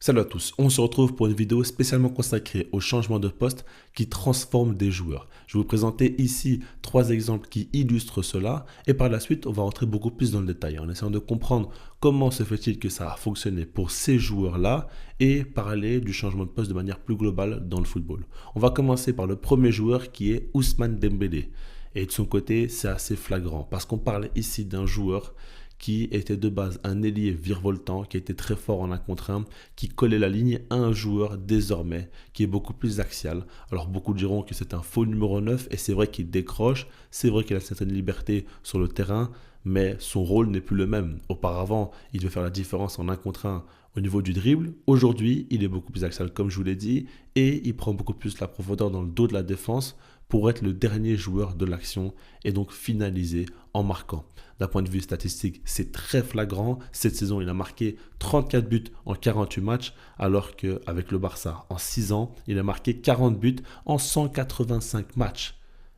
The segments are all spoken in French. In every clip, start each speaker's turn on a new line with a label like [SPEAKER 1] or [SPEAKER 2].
[SPEAKER 1] Salut à tous, on se retrouve pour une vidéo spécialement consacrée au changement de poste qui transforme des joueurs. Je vais vous présenter ici 3 exemples qui illustrent cela et par la suite on va rentrer beaucoup plus dans le détail en essayant de comprendre comment se fait-il que ça a fonctionné pour ces joueurs-là et parler du changement de poste de manière plus globale dans le football. On va commencer par le premier joueur qui est Ousmane Dembélé. Et de son côté, c'est assez flagrant parce qu'on parle ici d'un joueur qui était de base un ailier virevoltant, qui était très fort en 1 contre 1, qui collait la ligne à un joueur désormais qui est beaucoup plus axial. Alors beaucoup diront que c'est un faux numéro 9 et c'est vrai qu'il décroche, c'est vrai qu'il a une certaine liberté sur le terrain, mais son rôle n'est plus le même. Auparavant, il devait faire la différence en 1 contre 1 au niveau du dribble. Aujourd'hui, il est beaucoup plus axial comme je vous l'ai dit et il prend beaucoup plus la profondeur dans le dos de la défense pour être le dernier joueur de l'action et donc finaliser en marquant. D'un point de vue statistique, c'est très flagrant. Cette saison, il a marqué 34 buts en 48 matchs, alors qu'avec le Barça, en 6 ans, il a marqué 40 buts en 185 matchs.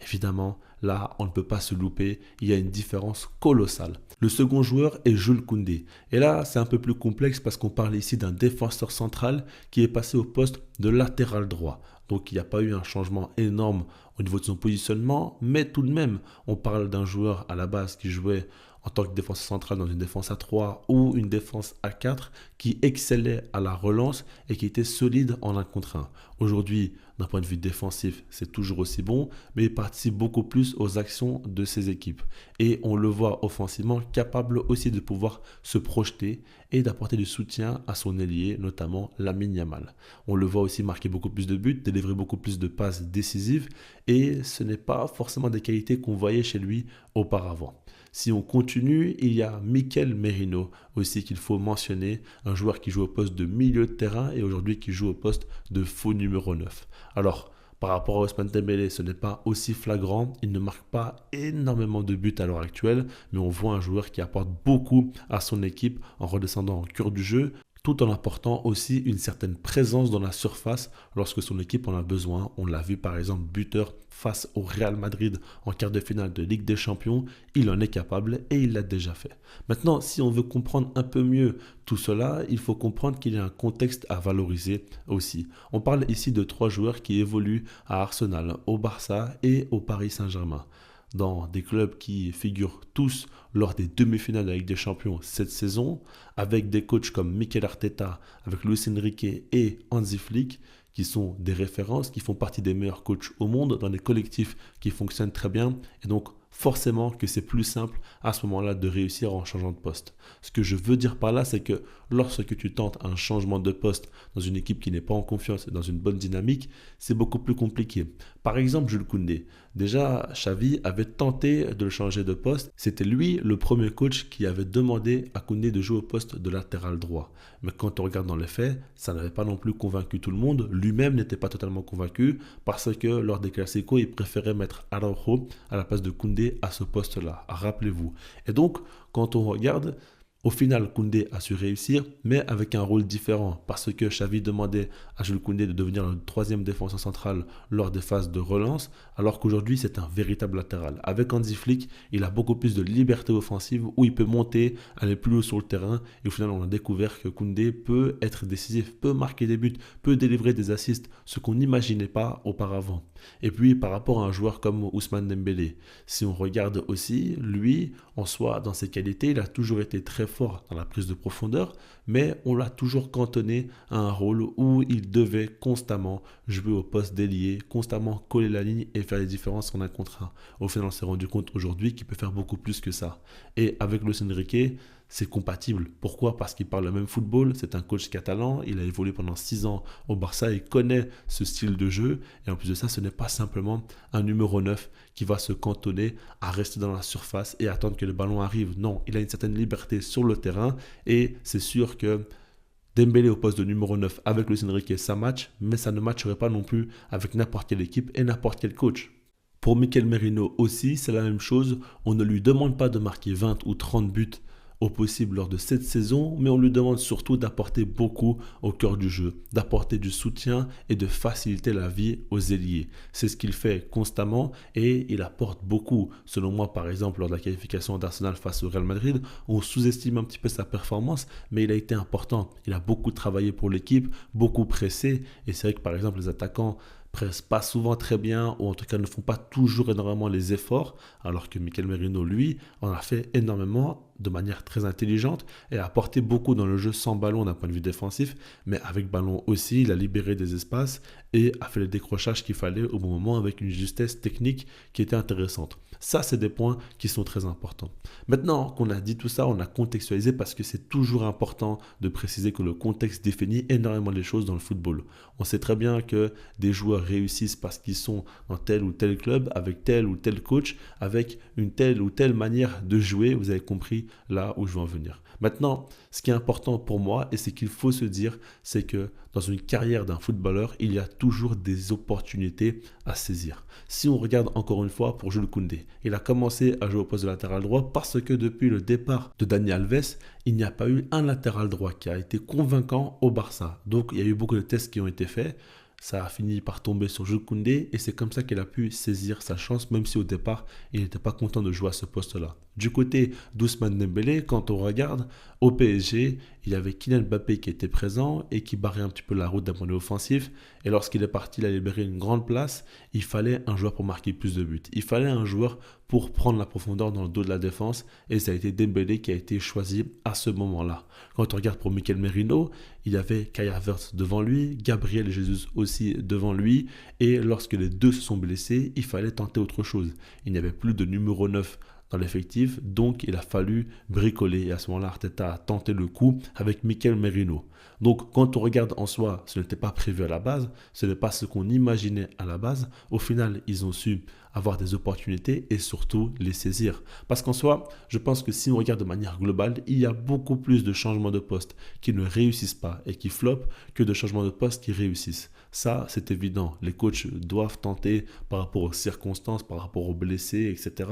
[SPEAKER 1] Évidemment, là, on ne peut pas se louper, il y a une différence colossale. Le second joueur est Jules Koundé. Et là, c'est un peu plus complexe parce qu'on parle ici d'un défenseur central qui est passé au poste de latéral droit. Donc il n'y a pas eu un changement énorme au niveau de son positionnement, mais tout de même, on parle d'un joueur à la base qui jouait en tant que défenseur central dans une défense à 3 ou une défense à 4 qui excellait à la relance et qui était solide en 1 contre 1. Aujourd'hui, d'un point de vue défensif, c'est toujours aussi bon, mais il participe beaucoup plus aux actions de ses équipes. Et on le voit offensivement capable aussi de pouvoir se projeter et d'apporter du soutien à son ailier, notamment Lamine Yamal. On le voit aussi marquer beaucoup plus de buts, délivrer beaucoup plus de passes décisives et ce n'est pas forcément des qualités qu'on voyait chez lui auparavant. Si on continue, il y a Mikel Merino aussi qu'il faut mentionner, un joueur qui joue au poste de milieu de terrain et aujourd'hui qui joue au poste de faux numéro 9. Alors, par rapport à Ousmane Dembélé, ce n'est pas aussi flagrant, il ne marque pas énormément de buts à l'heure actuelle, mais on voit un joueur qui apporte beaucoup à son équipe en redescendant en cœur du jeu, tout en apportant aussi une certaine présence dans la surface lorsque son équipe en a besoin. On l'a vu par exemple buteur face au Real Madrid en quart de finale de Ligue des Champions, il en est capable et il l'a déjà fait. Maintenant, si on veut comprendre un peu mieux tout cela, il faut comprendre qu'il y a un contexte à valoriser aussi. On parle ici de 3 joueurs qui évoluent à Arsenal, au Barça et au Paris Saint-Germain dans des clubs qui figurent tous lors des demi-finales de la Ligue des Champions cette saison, avec des coachs comme Mikel Arteta, avec Luis Enrique et Hansi Flick, qui sont des références, qui font partie des meilleurs coachs au monde, dans des collectifs qui fonctionnent très bien, et donc forcément que c'est plus simple à ce moment-là de réussir en changeant de poste. Ce que je veux dire par là, c'est que lorsque tu tentes un changement de poste dans une équipe qui n'est pas en confiance et dans une bonne dynamique, c'est beaucoup plus compliqué. Par exemple, Jules Koundé. Déjà, Xavi avait tenté de le changer de poste. C'était lui le premier coach qui avait demandé à Koundé de jouer au poste de latéral droit. Mais quand on regarde dans les faits, ça n'avait pas non plus convaincu tout le monde. Lui-même n'était pas totalement convaincu parce que lors des Clasico, il préférait mettre Araujo à la place de Koundé à ce poste-là. Rappelez-vous. Et donc, quand on regarde, au final, Koundé a su réussir, mais avec un rôle différent, parce que Xavi demandait à Jules Koundé de devenir le 3e défenseur central lors des phases de relance, alors qu'aujourd'hui c'est un véritable latéral. Avec Hansi Flick, il a beaucoup plus de liberté offensive, où il peut monter, aller plus haut sur le terrain, et au final on a découvert que Koundé peut être décisif, peut marquer des buts, peut délivrer des assists, ce qu'on n'imaginait pas auparavant. Et puis par rapport à un joueur comme Ousmane Dembélé, si on regarde aussi, lui, en soi, dans ses qualités, il a toujours été très fort dans la prise de profondeur, mais on l'a toujours cantonné à un rôle où il devait constamment jouer au poste d'ailier, constamment coller la ligne et faire les différences en 1 contre 1. Au final, on s'est rendu compte aujourd'hui qu'il peut faire beaucoup plus que ça. Et avec Luis Enrique, c'est compatible. Pourquoi? Parce qu'il parle le même football, c'est un coach catalan, il a évolué pendant 6 ans au Barça, il connaît ce style de jeu, et en plus de ça, ce n'est pas simplement un numéro 9 qui va se cantonner à rester dans la surface et attendre que le ballon arrive. Non, il a une certaine liberté sur le terrain, et c'est sûr que Dembélé au poste de numéro 9 avec Luis Enrique, ça match, mais ça ne matcherait pas non plus avec n'importe quelle équipe et n'importe quel coach. Pour Mikel Merino aussi, c'est la même chose, on ne lui demande pas de marquer 20 ou 30 buts au possible lors de cette saison, mais on lui demande surtout d'apporter beaucoup au cœur du jeu, d'apporter du soutien et de faciliter la vie aux ailiers. C'est ce qu'il fait constamment et il apporte beaucoup. Selon moi, par exemple, lors de la qualification d'Arsenal face au Real Madrid, on sous-estime un petit peu sa performance, mais il a été important. Il a beaucoup travaillé pour l'équipe, beaucoup pressé, et c'est vrai que par exemple les attaquants pressent pas souvent très bien, ou en tout cas ne font pas toujours énormément les efforts, alors que Mikel Merino, lui, en a fait énormément de manière très intelligente et a apporté beaucoup dans le jeu sans ballon d'un point de vue défensif, mais avec ballon aussi, il a libéré des espaces et a fait le décrochage qu'il fallait au bon moment avec une justesse technique qui était intéressante. Ça, c'est des points qui sont très importants. Maintenant qu'on a dit tout ça, on a contextualisé parce que c'est toujours important de préciser que le contexte définit énormément les choses dans le football. On sait très bien que des joueurs réussissent parce qu'ils sont dans tel ou tel club, avec tel ou tel coach, avec une telle ou telle manière de jouer. Vous avez compris là où je veux en venir. Maintenant, ce qui est important pour moi, et c'est qu'il faut se dire, c'est que dans une carrière d'un footballeur, il y a toujours des opportunités à saisir. Si on regarde encore une fois pour Jules Koundé, il a commencé à jouer au poste de latéral droit parce que depuis le départ de Dani Alves, il n'y a pas eu un latéral droit qui a été convaincant au Barça. Donc il y a eu beaucoup de tests qui ont été faits. Ça a fini par tomber sur Jules Koundé et c'est comme ça qu'il a pu saisir sa chance, même si au départ, il n'était pas content de jouer à ce poste-là. Du côté d'Ousmane Dembélé, quand on regarde au PSG, il y avait Kylian Mbappé qui était présent et qui barrait un petit peu la route d'un point de vue offensif. Et lorsqu'il est parti, il a libéré une grande place. Il fallait un joueur pour marquer plus de buts. Il fallait un joueur pour prendre la profondeur dans le dos de la défense. Et ça a été Dembélé qui a été choisi à ce moment-là. Quand on regarde pour Mikel Merino, il y avait Kai Havertz devant lui, Gabriel Jesus aussi devant lui. Et lorsque les deux se sont blessés, il fallait tenter autre chose. Il n'y avait plus de numéro 9 dans l'effectif, donc il a fallu bricoler. Et à ce moment-là, Arteta a tenté le coup avec Mikel Merino. Donc quand on regarde en soi, ce n'était pas prévu à la base, ce n'est pas ce qu'on imaginait à la base. Au final, ils ont su avoir des opportunités et surtout les saisir. Parce qu'en soi, je pense que si on regarde de manière globale, il y a beaucoup plus de changements de poste qui ne réussissent pas et qui flopent que de changements de poste qui réussissent. Ça, c'est évident. Les coachs doivent tenter par rapport aux circonstances, par rapport aux blessés, etc.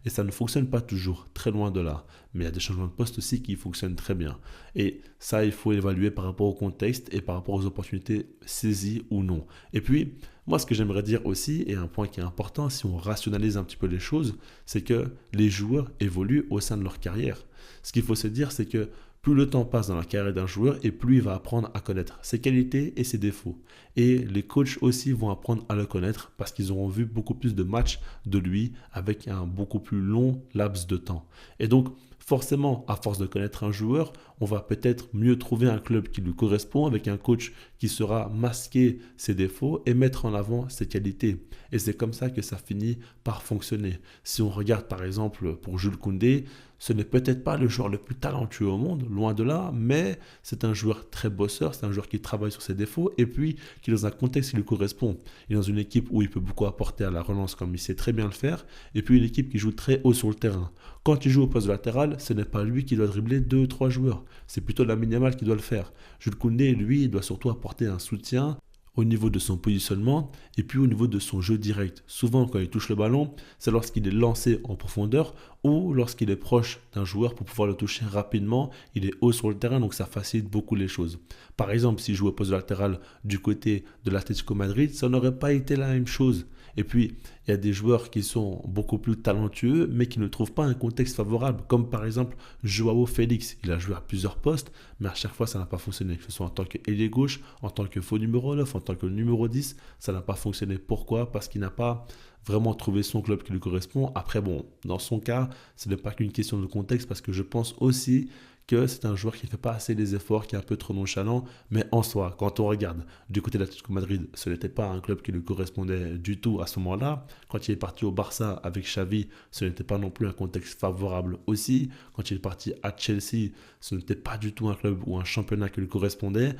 [SPEAKER 1] Et ça ne fonctionne pas toujours, très loin de là. Mais il y a des changements de poste aussi qui fonctionnent très bien. Et ça, il faut évaluer par rapport au contexte et par rapport aux opportunités saisies ou non. Et puis, moi, ce que j'aimerais dire aussi, et un point qui est important, si on rationalise un petit peu les choses, c'est que les joueurs évoluent au sein de leur carrière. Ce qu'il faut se dire, c'est que plus le temps passe dans la carrière d'un joueur et plus il va apprendre à connaître ses qualités et ses défauts. Et les coachs aussi vont apprendre à le connaître parce qu'ils auront vu beaucoup plus de matchs de lui avec un beaucoup plus long laps de temps. Et donc, forcément, à force de connaître un joueur, on va peut-être mieux trouver un club qui lui correspond avec un coach qui saura masquer ses défauts et mettre en avant ses qualités. Et c'est comme ça que ça finit par fonctionner. Si on regarde par exemple pour Jules Koundé, ce n'est peut-être pas le joueur le plus talentueux au monde, loin de là, mais c'est un joueur très bosseur, c'est un joueur qui travaille sur ses défauts et puis qui est dans un contexte qui lui correspond. Il est dans une équipe où il peut beaucoup apporter à la relance comme il sait très bien le faire, et puis une équipe qui joue très haut sur le terrain. Quand il joue au poste de latéral, ce n'est pas lui qui doit dribbler 2 ou 3 joueurs, c'est plutôt Lamine Yamal qui doit le faire. Jules Koundé, lui, il doit surtout apporter un soutien au niveau de son positionnement et puis au niveau de son jeu direct. Souvent, quand il touche le ballon, c'est lorsqu'il est lancé en profondeur ou lorsqu'il est proche d'un joueur pour pouvoir le toucher rapidement. Il est haut sur le terrain, donc ça facilite beaucoup les choses. Par exemple, s'il joue au poste latéral du côté de l'Atlético Madrid, ça n'aurait pas été la même chose. Et puis, il y a des joueurs qui sont beaucoup plus talentueux, mais qui ne trouvent pas un contexte favorable, comme par exemple Joao Félix. Il a joué à plusieurs postes, mais à chaque fois, ça n'a pas fonctionné. Que ce soit en tant qu'ailier gauche, en tant que faux numéro 9, en tant que numéro 10, ça n'a pas fonctionné. Pourquoi? Parce qu'il n'a pas vraiment trouvé son club qui lui correspond. Après, bon, dans son cas, ce n'est pas qu'une question de contexte, parce que je pense aussi que c'est un joueur qui ne fait pas assez les efforts, qui est un peu trop nonchalant, mais en soi, quand on regarde du côté de l'Atlético Madrid, ce n'était pas un club qui lui correspondait du tout à ce moment-là. Quand il est parti au Barça avec Xavi, ce n'était pas non plus un contexte favorable aussi. Quand il est parti à Chelsea, ce n'était pas du tout un club ou un championnat qui lui correspondait.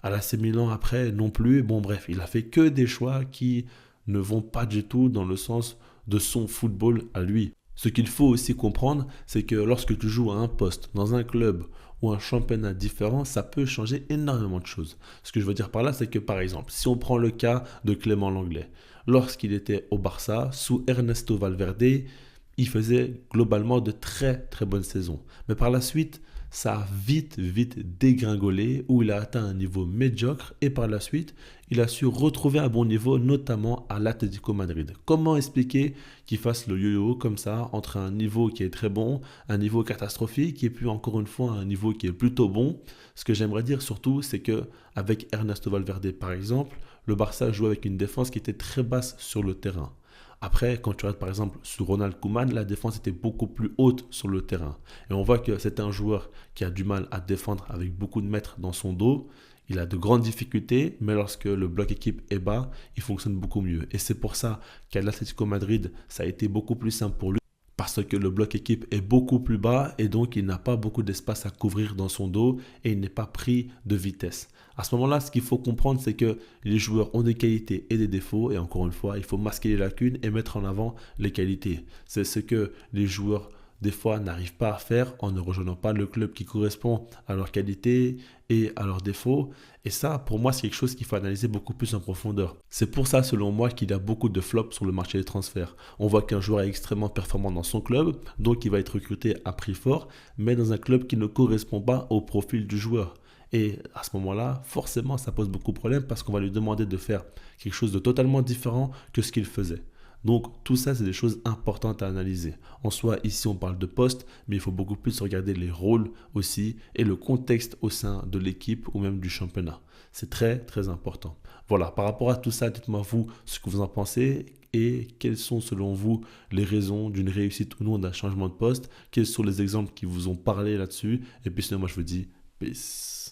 [SPEAKER 1] À l'AC Milan après, non plus. Bon bref, il a fait que des choix qui ne vont pas du tout dans le sens de son football à lui. Ce qu'il faut aussi comprendre, c'est que lorsque tu joues à un poste, dans un club ou un championnat différent, ça peut changer énormément de choses. Ce que je veux dire par là, c'est que par exemple, si on prend le cas de Clément Lenglet, lorsqu'il était au Barça, sous Ernesto Valverde, il faisait globalement de très très bonnes saisons. Mais par la suite, ça a vite dégringolé où il a atteint un niveau médiocre et par la suite, il a su retrouver un bon niveau, notamment à l'Atlético Madrid. Comment expliquer qu'il fasse le yo-yo comme ça entre un niveau qui est très bon, un niveau catastrophique et puis encore une fois un niveau qui est plutôt bon? Ce que j'aimerais dire surtout, c'est que avec Ernesto Valverde par exemple, le Barça jouait avec une défense qui était très basse sur le terrain. Après, quand tu regardes par exemple sous Ronald Koeman, la défense était beaucoup plus haute sur le terrain. Et on voit que c'est un joueur qui a du mal à défendre avec beaucoup de mètres dans son dos. Il a de grandes difficultés, mais lorsque le bloc équipe est bas, il fonctionne beaucoup mieux. Et c'est pour ça qu'à l'Atlético Madrid, ça a été beaucoup plus simple pour lui parce que le bloc équipe est beaucoup plus bas et donc il n'a pas beaucoup d'espace à couvrir dans son dos et il n'est pas pris de vitesse. À ce moment-là, ce qu'il faut comprendre, c'est que les joueurs ont des qualités et des défauts et encore une fois, il faut masquer les lacunes et mettre en avant les qualités. C'est ce que les joueurs des fois n'arrivent pas à faire en ne rejoignant pas le club qui correspond à leurs qualités et à leurs défauts. Et ça, pour moi, c'est quelque chose qu'il faut analyser beaucoup plus en profondeur. C'est pour ça, selon moi, qu'il y a beaucoup de flops sur le marché des transferts. On voit qu'un joueur est extrêmement performant dans son club, donc il va être recruté à prix fort, mais dans un club qui ne correspond pas au profil du joueur. Et à ce moment-là, forcément, ça pose beaucoup de problèmes parce qu'on va lui demander de faire quelque chose de totalement différent que ce qu'il faisait. Donc tout ça, c'est des choses importantes à analyser. En soi, ici, on parle de poste, mais il faut beaucoup plus regarder les rôles aussi et le contexte au sein de l'équipe ou même du championnat. C'est très, très important. Voilà, par rapport à tout ça, dites-moi vous ce que vous en pensez et quelles sont selon vous les raisons d'une réussite ou non d'un changement de poste. Quels sont les exemples qui vous ont parlé là-dessus. Et puis sinon, moi, je vous dis peace.